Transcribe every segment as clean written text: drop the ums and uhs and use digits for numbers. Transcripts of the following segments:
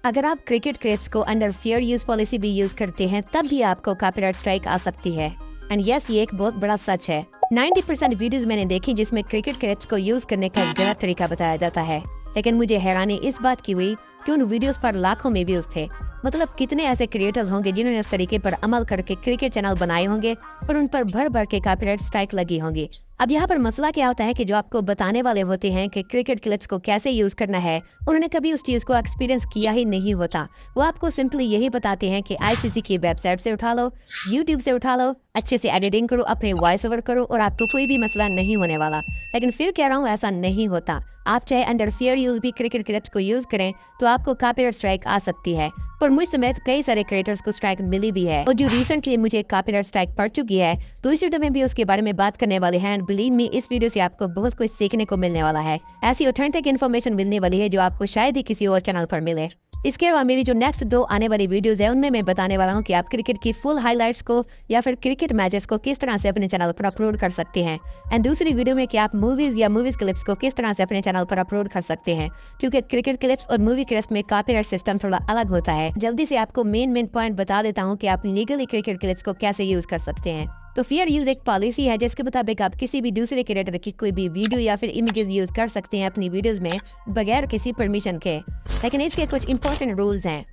अगर आप cricket clips को अंडर फेयर यूज पॉलिसी भी यूज करते हैं तब भी आपको कॉपीराइट स्ट्राइक आ सकती है। एंड यस, ये एक बहुत बड़ा सच है। 90% वीडियोस मैंने देखी जिसमें क्रिकेट क्लिप्स को यूज करने का गलत तरीका बताया जाता है, लेकिन मुझे हैरानी इस बात की हुई कि उन वीडियोस पर लाखों में व्यूज थे। मतलब कितने ऐसे क्रिएटर्स होंगे जिन्होंने इस तरीके पर अमल करके क्रिकेट चैनल बनाए होंगे और उन पर भर भर के कॉपीराइट स्ट्राइक लगी होंगी। अब यहाँ पर मसला क्या होता है कि जो आपको बताने वाले होते हैं कि क्रिकेट क्लिप्स को कैसे यूज करना है, उन्होंने कभी उस चीज को एक्सपीरियंस किया ही नहीं होता। वो आपको सिंपली यही बताते हैं कि आईसीसी की वेबसाइट से उठा लो, यूट्यूब से उठा लो, अच्छे से एडिटिंग करो, अपने वॉइस ओवर करो और आपको कोई भी मसला नहीं होने वाला। लेकिन फिर कह रहा हूँ, ऐसा नहीं होता। आप चाहे अंडर फेयर यूज भी क्रिकेट क्लिप्स को यूज करें तो आपको कॉपीराइट स्ट्राइक आ सकती है। और मुझ समेत कई सारे क्रिएटर्स को स्ट्राइक मिली भी है और जो रिसेंटली मुझे कॉपीराइट स्ट्राइक पड़ चुकी है, तो इस वीडियो में भी उसके बारे में बात करने वाले हैं। बिलीव मी, इस वीडियो से आपको बहुत कुछ सीखने को मिलने वाला है। ऐसी ऑथेंटिक इन्फॉर्मेशन मिलने वाली है जो आपको शायद ही किसी और चैनल पर मिले। इसके अलावा मेरी जो नेक्स्ट 2 आने वाली वीडियोस है उनमें मैं बताने वाला हूँ कि आप क्रिकेट की फुल हाइलाइट्स को या फिर क्रिकेट मैचेस को किस तरह से अपने चैनल पर अपलोड कर सकते हैं। एंड दूसरी वीडियो में कि आप मूवीज या मूवीज क्लिप्स को किस तरह से अपने चैनल पर अपलोड कर सकते हैं, क्योंकि क्रिकेट क्लिप्स और मूवी क्लिप्स में कॉपीराइट सिस्टम थोड़ा अलग होता है। जल्दी से आपको मेन पॉइंट बता देता हूँ कि आप लीगली क्रिकेट क्लिप्स को कैसे यूज कर सकते हैं। तो फेयर यूज एक पॉलिसी है जिसके मुताबिक आप किसी भी दूसरे क्रिएटर की कोई भी वीडियो या फिर इमेजेस यूज कर सकते हैं अपनी वीडियोस में बगैर किसी परमिशन के। लेकिन इसके कुछ इंपॉर्टेंट रूल्स हैं।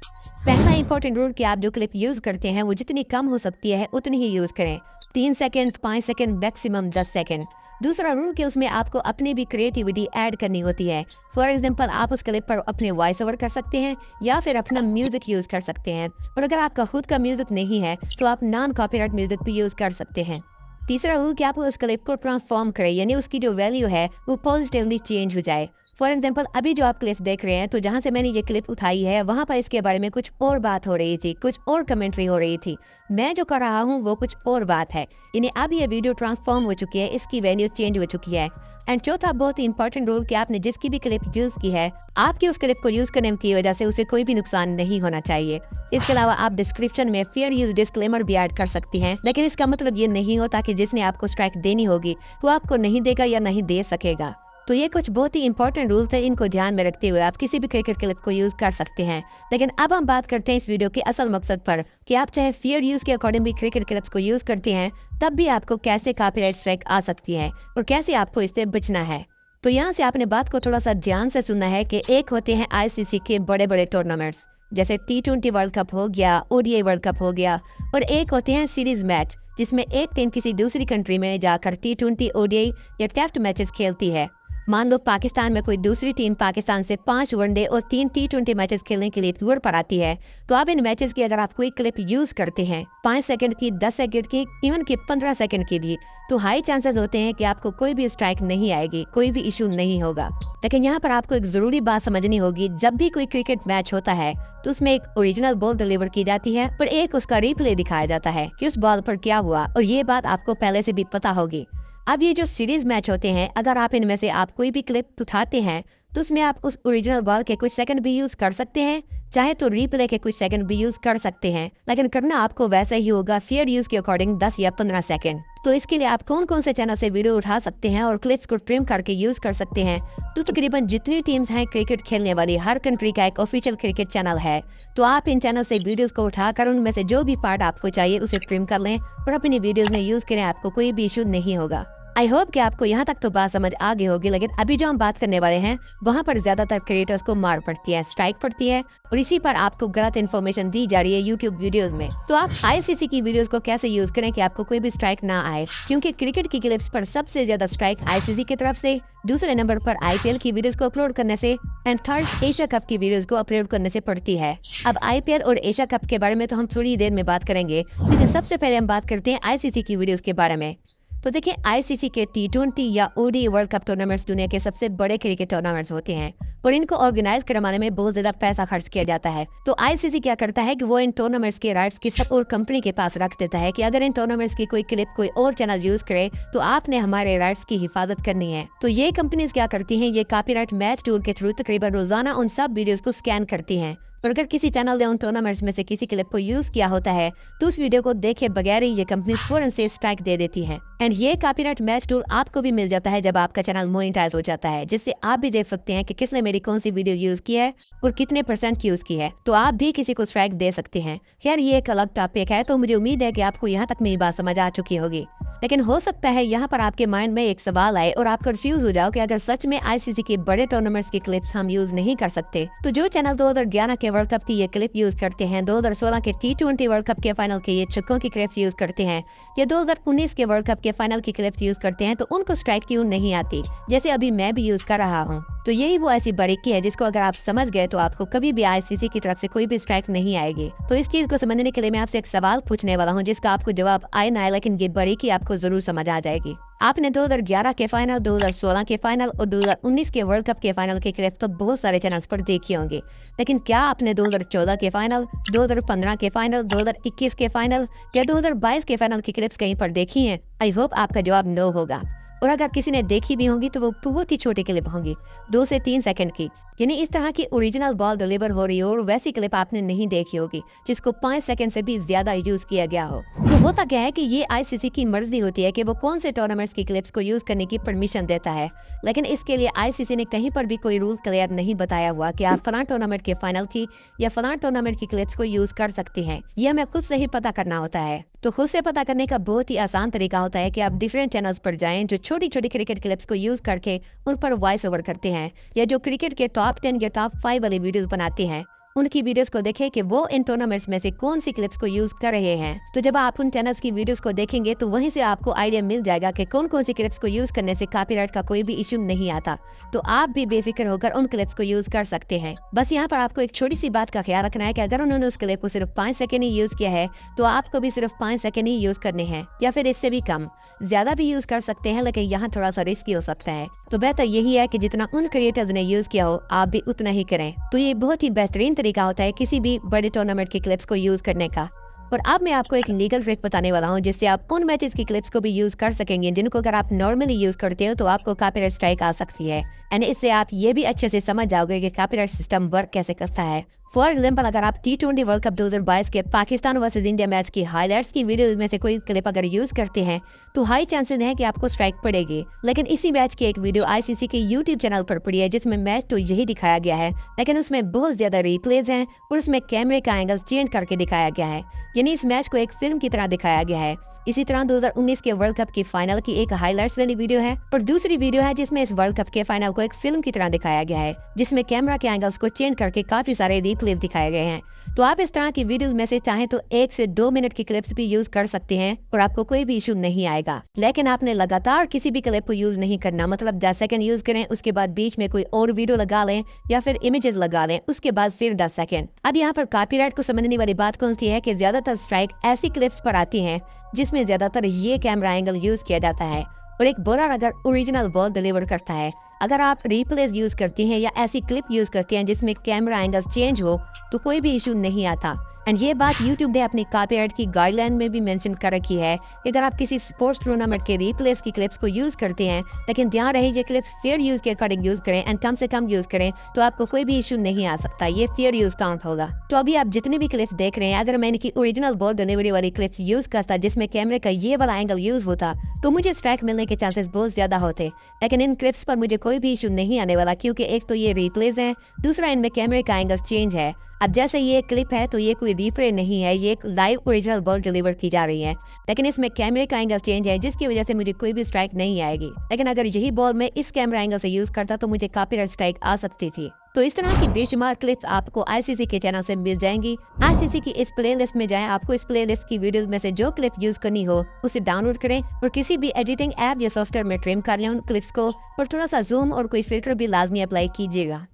पहला इंपॉर्टेंट रूल कि आप जो क्लिप यूज करते हैं वो जितनी कम हो सकती है उतनी ही यूज करें। 3 सेकंड, 5 सेकंड, मैक्सिमम 10 सेकंड। दूसरा रूल कि उसमें आपको अपनी भी क्रिएटिविटी ऐड करनी होती है। फॉर एग्जांपल, आप उस क्लिप पर अपने वॉइस ओवर कर सकते हैं या फिर अपना म्यूजिक यूज कर सकते हैं। और अगर आपका खुद का म्यूजिक नहीं है तो आप नॉन कॉपीराइट म्यूजिक भी यूज कर सकते हैं। तीसरा रूल कि आप उस क्लिप को ट्रांसफॉर्म करें, यानी उसकी जो वैल्यू है वो पॉजिटिवली चेंज हो जाए। फॉर एग्जाम्पल, अभी जो आप क्लिप देख रहे हैं, तो जहाँ से मैंने ये क्लिप उठाई है वहाँ पर इसके बारे में कुछ और बात हो रही थी, कुछ और कमेंट्री हो रही थी। मैं जो कर रहा हूँ वो कुछ और बात है, यानी अब ये वीडियो ट्रांसफॉर्म हो चुकी है, इसकी वैल्यू चेंज हो चुकी है। एंड चौथा बहुत ही इंपॉर्टेंट रूल कि आपने जिसकी भी क्लिप यूज की है, आपकी उस क्लिप को यूज करने की वजह से उसे कोई भी नुकसान नहीं होना चाहिए। इसके अलावा आप डिस्क्रिप्शन में फेयर यूज डिस्क्लेमर भी ऐड कर सकती हैं, लेकिन इसका मतलब ये नहीं होता कि जिसने आपको स्ट्राइक देनी होगी वो आपको नहीं देगा या नहीं दे सकेगा। तो ये कुछ बहुत ही इंपॉर्टेंट रूल्स है, इनको ध्यान में रखते हुए आप किसी भी क्रिकेट क्लिप को यूज कर सकते हैं। लेकिन अब हम बात करते हैं इस वीडियो के असल मकसद पर कि आप चाहे फेयर यूज के अकॉर्डिंग भी क्रिकेट क्लिप्स को यूज करते हैं तब भी आपको कैसे कॉपीराइट स्ट्राइक आ सकती है और कैसे आपको इससे बचना है। तो यहाँ से आपने बात को थोड़ा सा ध्यान से सुनना है कि एक होते हैं आईसीसी के बड़े बड़े टूर्नामेंट्स, जैसे T20 वर्ल्ड कप हो गया, ODI वर्ल्ड कप हो गया, और एक होते हैं सीरीज मैच जिसमें एक टीम किसी दूसरी कंट्री में जाकर T20, ODI या टेस्ट मैचेस खेलती है। मान लो पाकिस्तान में कोई दूसरी टीम पाकिस्तान से 5 वनडे और 3 T20 मैचेस खेलने के लिए टूर पर आती है, तो आप इन मैचेस की अगर आप कोई क्लिप यूज करते हैं 5 सेकंड की, 10 सेकंड की, इवन की 15 सेकंड की भी, तो हाई चांसेस होते हैं कि आपको कोई भी स्ट्राइक नहीं आएगी, कोई भी इशू नहीं होगा। लेकिन यहाँ पर आपको एक जरूरी बात समझनी होगी, जब भी कोई क्रिकेट मैच होता है तो उसमें एक ओरिजिनल बॉल डिलीवर की जाती है और एक उसका रिप्ले दिखाया जाता है कि उस बॉल पर क्या हुआ, और ये बात आपको पहले से भी पता होगी। अब ये जो सीरीज मैच होते हैं, अगर आप इनमें से आप कोई भी क्लिप उठाते हैं तो उसमें आप उस ओरिजिनल बॉल के कुछ सेकंड भी यूज कर सकते हैं, चाहे तो रिप्ले के कुछ सेकंड भी यूज कर सकते हैं, लेकिन करना आपको वैसा ही होगा फेयर यूज के अकॉर्डिंग 10 या 15 सेकंड। तो इसके लिए आप कौन कौन से चैनल से वीडियो उठा सकते हैं और क्लिप्स को ट्रिम करके यूज कर सकते हैं, तो तकरीबन जितनी टीम्स हैं क्रिकेट खेलने वाली, हर कंट्री का एक ऑफिशियल क्रिकेट चैनल है। तो आप इन चैनल से वीडियोस को उठाकर उनमें से जो भी पार्ट आपको चाहिए उसे ट्रिम कर लें और अपनी वीडियोस में यूज करें, आपको कोई भी इशू नहीं होगा। आई होप कि आपको यहाँ तक तो बात समझ आ गई होगी। लेकिन अभी जो हम बात करने वाले हैं वहाँ पर ज्यादातर क्रिएटर्स को मार पड़ती है, स्ट्राइक पड़ती है, और इसी पर आपको गलत इन्फॉर्मेशन दी जा रही है यूट्यूब वीडियोस में। तो आप आईसीसी की वीडियोस को कैसे यूज करें कि आपको कोई भी स्ट्राइक ना आए, क्योंकि क्रिकेट की क्लिप्स पर सबसे ज्यादा स्ट्राइक आईसीसी की तरफ से, दूसरे नंबर पर आईपीएल की वीडियोस को अपलोड करने से, एंड थर्ड एशिया कप की वीडियोस को अपलोड करने से पड़ती है। अब आईपीएल और एशिया कप के बारे में तो हम थोड़ी देर में बात करेंगे, लेकिन सबसे पहले हम बात करते हैं आईसीसी की वीडियोस के बारे में। तो देखिए, आईसीसी के T20 या ODI वर्ल्ड कप टूर्नामेंट्स दुनिया के सबसे बड़े क्रिकेट टूर्नामेंट्स होते हैं और इनको ऑर्गेनाइज करवाने में बहुत ज्यादा पैसा खर्च किया जाता है। तो आईसीसी क्या करता है कि वो इन टूर्नामेंट्स के राइट्स किसी और कंपनी के पास रख देता है कि अगर इन टूर्नामेंट्स की कोई क्लिप कोई और चैनल यूज करे तो आपने हमारे राइट्स की हिफाजत करनी है। तो ये कंपनीज क्या करती हैं, ये कॉपीराइट मैच टूल के थ्रू तकरीबन रोजाना उन सब वीडियोस को स्कैन करती हैं, और अगर किसी चैनल ने उन टूर्नामेंट्स में से किसी क्लिप को यूज किया होता है तो उस वीडियो को देखे बगैर ही ये कंपनी फौरन से स्ट्राइक दे देती है। एंड ये कॉपीराइट मैच टूल आपको भी मिल जाता है जब आपका चैनल मोनेटाइज हो जाता है, जिससे आप भी देख सकते हैं कि किसने मेरी कौन सी वीडियो यूज की है और कितने % यूज की है, तो आप भी किसी को स्ट्राइक दे सकते हैं। खैर ये एक अलग टॉपिक है, तो मुझे उम्मीद है कि आपको यहाँ तक मेरी बात समझ आ चुकी होगी। लेकिन हो सकता है यहाँ पर आपके माइंड में एक सवाल आए और आप कंफ्यूज हो जाओ कि अगर सच में आईसीसी के बड़े टूर्नामेंट्स की क्लिप्स हम यूज नहीं कर सकते, तो जो चैनल 2011 के वर्ल्ड कप की ये क्लिप यूज करते हैं, 2016 के T20 वर्ल्ड कप के फाइनल के ये छक्कों की क्लिप्स यूज करते हैं, या 2019 के वर्ल्ड कप के फाइनल की क्लिप्स यूज करते हैं, तो उनको स्ट्राइक क्यों नहीं आती, जैसे अभी मैं भी यूज कर रहा हूँ। तो यही वो ऐसी बारीकी है जिसको अगर आप समझ गए तो आपको कभी भी आईसीसी की तरफ से कोई भी स्ट्राइक नहीं आएगी। तो इस चीज को समझने के लिए मैं आपसे एक सवाल पूछने वाला हूँ जिसका आपको जवाब आए ना आए, लेकिन ये बारीकी आपको जरूर समझ आ जाएगी। आपने 2011 के फाइनल, 2016 के फाइनल और 2019 के वर्ल्ड कप के फाइनल के क्लिप तो बहुत सारे चैनल्स पर देखी होंगे, लेकिन क्या आपने 2014 के फाइनल, 2015 के फाइनल, 2021 के फाइनल या 2022 के फाइनल की क्लिप्स कहीं पर देखी हैं? आई होप आपका जवाब नो होगा। और अगर किसी ने देखी भी होंगी तो वो बहुत ही छोटी क्लिप होंगी, 2 से 3 सेकंड की, यानी इस तरह की ओरिजिनल बॉल डिलीवर हो रही हो और वैसी क्लिप आपने नहीं देखी होगी जिसको 5 सेकंड से भी ज्यादा यूज किया गया हो। तो होता क्या है कि ये आईसीसी की मर्जी होती है कि वो कौन से टूर्नामेंट्स की क्लिप्स को यूज करने की परमिशन देता है, लेकिन इसके लिए आईसीसी ने कहीं पर भी कोई रूल क्लियर नहीं बताया हुआ कि आप फलां टूर्नामेंट के फाइनल की या फलां टूर्नामेंट की क्लिप्स को यूज कर सकते हैं। यह हमें खुद से ही पता करना होता है। तो खुद से पता करने का बहुत ही आसान तरीका होता है कि आप डिफरेंट चैनल्स पर जाएं जो छोटी छोटी क्रिकेट क्लिप्स को यूज करके उन पर वॉइस ओवर करते हैं, या जो क्रिकेट के टॉप 10 या टॉप 5 वाली वीडियोस बनाते हैं, उनकी वीडियोस को देखें कि वो इन टूर्नामेंट्स में से कौन सी क्लिप्स को यूज कर रहे हैं। तो जब आप उन चैनल्स की वीडियोस को देखेंगे तो वहीं से आपको आइडिया मिल जाएगा कि कौन कौन सी क्लिप्स को यूज करने से कॉपीराइट का कोई भी इशू नहीं आता, तो आप भी बेफिक्र होकर उन क्लिप्स को यूज कर सकते हैं। बस यहाँ पर आपको एक छोटी सी बात का ख्याल रखना है कि अगर उन्होंने उस क्लिप को सिर्फ 5 सेकंड ही यूज किया है तो आपको भी सिर्फ 5 सेकंड ही यूज करने हैं, या फिर इससे भी कम। ज्यादा भी यूज कर सकते हैं, लेकिन यहाँ थोड़ा सा रिस्की हो सकता है। तो बेहतर यही है कि जितना उन क्रिएटर्स ने यूज किया हो आप भी उतना ही करें। तो ये बहुत ही बेहतरीन तरीका होता है किसी भी बड़े टूर्नामेंट की क्लिप्स को यूज करने का। और अब मैं आपको एक लीगल ट्रिक बताने वाला हूँ जिससे आप उन मैचेस की क्लिप्स को भी यूज कर सकेंगे जिनको अगर आप नॉर्मली यूज करते हो तो आपको कॉपीराइट स्ट्राइक आ सकती है। एंड इससे आप ये भी अच्छे से समझ जाओगे कि कॉपीराइट सिस्टम वर्क कैसे करता है। फॉर एग्जांपल, अगर आप T20 वर्ल्ड कप 2022 के पाकिस्तान वर्सेस इंडिया मैच की हाइलाइट्स की वीडियो में से कोई क्लिप अगर यूज करते हैं तो हाई चांसेस हैं कि आपको स्ट्राइक पड़ेगी। लेकिन इसी मैच की एक वीडियो आईसीसी के यूट्यूब चैनल पर पड़ी है जिसमें मैच तो यही दिखाया गया है, लेकिन उसमें बहुत ज्यादा रिप्लेज हैं और उसमें कैमरे का एंगल चेंज करके दिखाया गया है, यानी इस मैच को एक फिल्म की तरह दिखाया गया है। इसी तरह 2019 के वर्ल्ड कप की फाइनल की एक हाइलाइट्स वाली वीडियो है और दूसरी वीडियो है जिसमें इस वर्ल्ड कप के फाइनल को एक फिल्म की तरह दिखाया गया है, जिसमें कैमरा के एंगल्स को चेंज करके काफी सारे रिप्ले दिखाए गए हैं। तो आप इस तरह की वीडियोस में से चाहें तो 1 से 2 मिनट की क्लिप्स भी यूज कर सकते हैं और आपको कोई भी इशू नहीं आएगा। लेकिन आपने लगातार किसी भी क्लिप को यूज नहीं करना, मतलब 10 सेकंड यूज करें, उसके बाद बीच में कोई और वीडियो लगा लें या फिर इमेजेस लगा लें, उसके बाद फिर 10 सेकंड। अब यहाँ पर कॉपीराइट को समझने वाली बात कौन सी है कि ज्यादातर स्ट्राइक ऐसी क्लिप्स पर आती हैं जिसमें ज्यादातर ये कैमरा एंगल यूज किया जाता है और एक बॉलर अगर ओरिजिनल बॉल डिलीवर करता है। अगर आप रिप्लेस यूज करती हैं या ऐसी क्लिप यूज करती हैं जिसमें कैमरा एंगल चेंज हो तो कोई भी इशू नहीं आता। एंड ये बात YouTube ने अपनी कॉपीराइट की गाइडलाइन में भी मेंशन कर रखी है कि अगर आप किसी स्पोर्ट्स टूर्नामेंट के रिप्लेस की क्लिप्स को यूज करते हैं, लेकिन ध्यान रहे ये क्लिप्स फेयर यूज के अकॉर्डिंग यूज करें एंड कम से कम यूज करें, तो आपको कोई भी इशू नहीं आ सकता, ये फेयर यूज काउंट होगा। तो अभी आप जितनी भी क्लिप्स देख रहे हैं, अगर मैं इनकी ओरिजिनल बॉल डिलीवरी वाली क्लिप्स यूज करता जिसमें कैमरे का ये वाला एंगल यूज होता तो मुझे स्ट्राइक मिलने के चांसेस बहुत ज्यादा होते, लेकिन इन क्लिप्स पर मुझे कोई भी इशू नहीं आने वाला, क्योंकि एक तो ये रिप्लेस है, दूसरा इनमें कैमरे का एंगल चेंज है। अब जैसे ये क्लिप है तो ये कोई रिप्ले नहीं है, ये एक लाइव ओरिजिनल बॉल डिलीवर की जा रही है, लेकिन इसमें कैमरे का एंगल चेंज है जिसकी वजह से मुझे कोई भी स्ट्राइक नहीं आएगी। लेकिन अगर यही बॉल मैं इस कैमरा एंगल से यूज करता तो मुझे कॉपीराइट स्ट्राइक आ सकती थी। तो इस तरह की बेशुमार क्लिप्स आपको आईसीसी के चैनल से मिल जाएंगी। आईसीसी की इस प्लेलिस्ट में जाएं, आपको इस प्लेलिस्ट की वीडियोस में से जो क्लिप यूज करनी हो उसे डाउनलोड करें और किसी भी एडिटिंग ऐप या सॉफ्टवेयर में ट्रिम कर लें उन क्लिप्स को, और थोड़ा सा जूम और कोई फिल्टर भी लाजमी अप्लाई कीजिएगा।